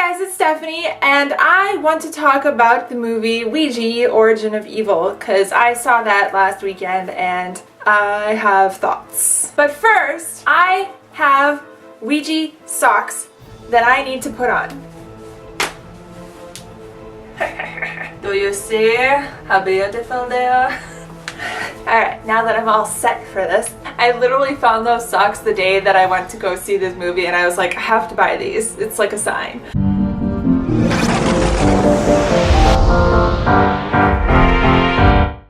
guys, it's Stephanie, and I want to talk about the movie Ouija, Origin of Evil, because I saw that last weekend and I have thoughts. But first, I have Ouija socks that I need to put on. Do you see how beautiful they are? Alright, now that I'm all set for this, I literally found those socks the day that I went to go see this movie and I was like, I have to buy these. It's like a sign.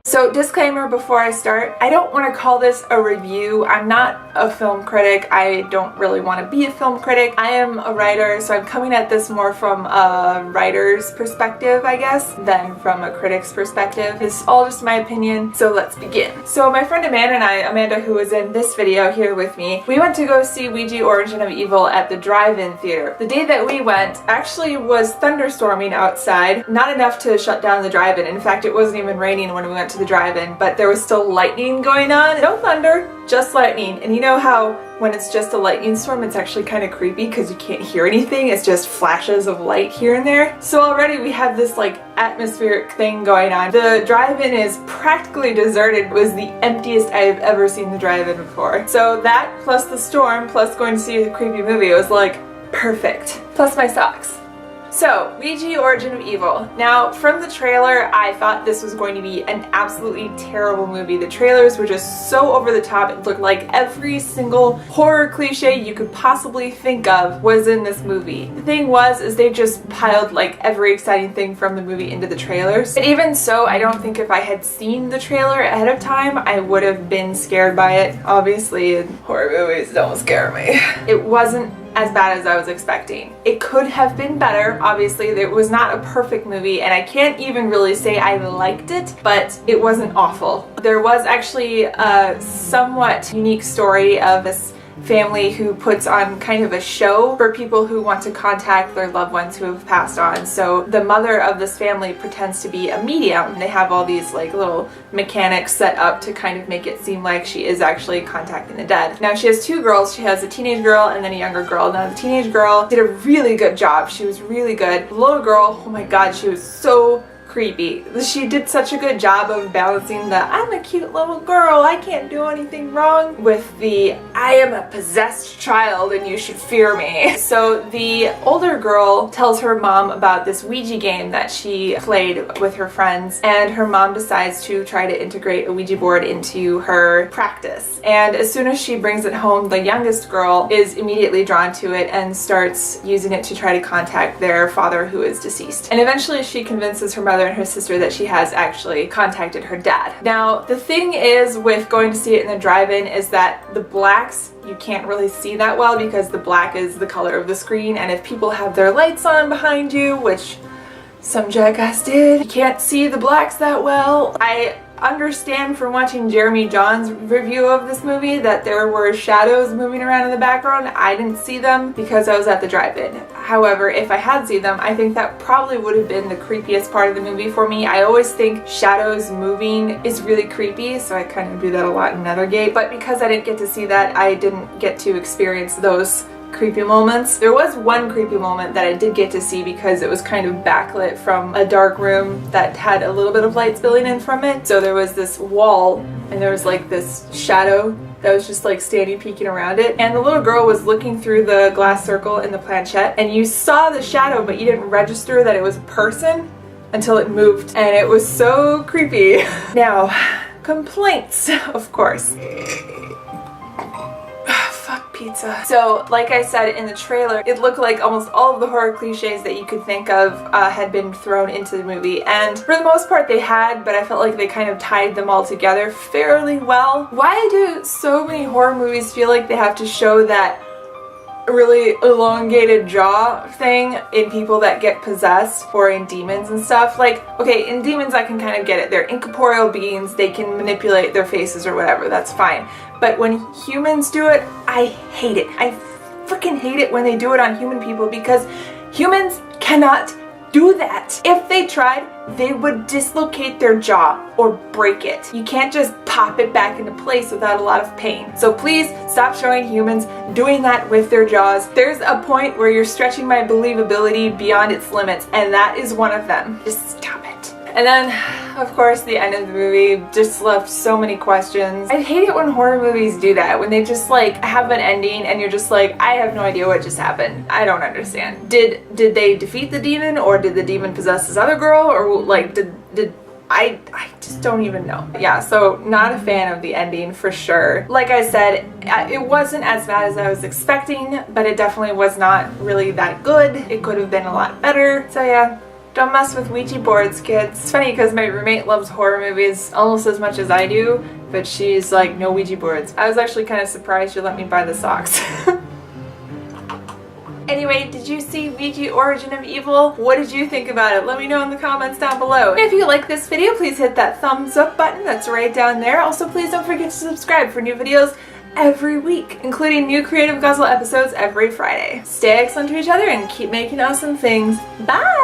So disclaimer before I start, I don't want to call this a review. I'm not a film critic. I don't really want to be a film critic. I am a writer, so I'm coming at this more from a writer's perspective, I guess, than from a critic's perspective. It's all just my opinion, so let's begin. So my friend Amanda, who was in this video here with me, we went to go see Ouija Origin of Evil at the drive-in theater. The day that we went actually was thunderstorming outside, not enough to shut down the drive-in. In fact, it wasn't even raining when we went to the drive-in, but there was still lightning going on. No thunder, just lightning. And you know how when it's just a lightning storm, it's actually kind of creepy because you can't hear anything. It's just flashes of light here and there. So already we have this like atmospheric thing going on. The drive-in is practically deserted. It was the emptiest I've ever seen the drive-in before. So that plus the storm plus going to see the creepy movie, it was like perfect. Plus my socks. So, Ouija Origin of Evil. Now, from the trailer, I thought this was going to be an absolutely terrible movie. The trailers were just so over the top. It looked like every single horror cliche you could possibly think of was in this movie. The thing is they just piled like every exciting thing from the movie into the trailers. And even so, I don't think if I had seen the trailer ahead of time, I would have been scared by it. Obviously, horror movies don't scare me. It wasn't as bad as I was expecting. It could have been better. Obviously, it was not a perfect movie, and I can't even really say I liked it, but it wasn't awful. There was actually a somewhat unique story of this family who puts on kind of a show for people who want to contact their loved ones who have passed on. So the mother of this family pretends to be a medium. They have all these like little mechanics set up to kind of make it seem like she is actually contacting the dead. Now she has two girls. She has a teenage girl and then a younger girl. Now the teenage girl did a really good job. She was really good. The little girl, oh my god, she was so creepy. She did such a good job of balancing the I'm a cute little girl, I can't do anything wrong, with the I am a possessed child and you should fear me. So the older girl tells her mom about this Ouija game that she played with her friends, and her mom decides to try to integrate a Ouija board into her practice. And as soon as she brings it home, the youngest girl is immediately drawn to it and starts using it to try to contact their father who is deceased. And eventually she convinces her mother and her sister that she has actually contacted her dad. Now, the thing is with going to see it in the drive-in is that the blacks, you can't really see that well because the black is the color of the screen, and if people have their lights on behind you, which some jackass did, you can't see the blacks that well. I understand from watching Jeremy John's review of this movie that there were shadows moving around in the background. I didn't see them because I was at the drive-in. However, if I had seen them, I think that probably would have been the creepiest part of the movie for me. I always think shadows moving is really creepy, so I kind of do that a lot in Nethergate. But because I didn't get to see that, I didn't get to experience those creepy moments. There was one creepy moment that I did get to see because it was kind of backlit from a dark room that had a little bit of light spilling in from it. So there was this wall and there was like this shadow that was just like standing peeking around it, and the little girl was looking through the glass circle in the planchette, and you saw the shadow but you didn't register that it was a person until it moved, and it was so creepy. Now, complaints, of course. Pizza. So, like I said in the trailer, it looked like almost all of the horror cliches that you could think of had been thrown into the movie, and for the most part they had, but I felt like they kind of tied them all together fairly well. Why do so many horror movies feel like they have to show that really elongated jaw thing in people that get possessed or in demons and stuff? Like, okay, in demons I can kind of get it. They're incorporeal beings, they can manipulate their faces or whatever, that's fine. But when humans do it, I hate it. I freaking hate it when they do it on human people because humans cannot do that. If they tried, they would dislocate their jaw or break it. You can't just pop it back into place without a lot of pain. So please stop showing humans doing that with their jaws. There's a point where you're stretching my believability beyond its limits, and that is one of them. Just stop it. And then, of course, the end of the movie just left so many questions. I hate it when horror movies do that, when they just like have an ending and you're just like, I have no idea what just happened. I don't understand. Did they defeat the demon, or did the demon possess this other girl, or like I just don't even know. Yeah, so not a fan of the ending for sure. Like I said, it wasn't as bad as I was expecting, but it definitely was not really that good. It could have been a lot better. So yeah. Don't mess with Ouija boards, kids. It's funny because my roommate loves horror movies almost as much as I do, but she's like, no Ouija boards. I was actually kind of surprised she let me buy the socks. Anyway, did you see Ouija Origin of Evil? What did you think about it? Let me know in the comments down below. And if you like this video, please hit that thumbs up button that's right down there. Also, please don't forget to subscribe for new videos every week, including new Creative Guzzle episodes every Friday. Stay excellent to each other and keep making awesome things. Bye!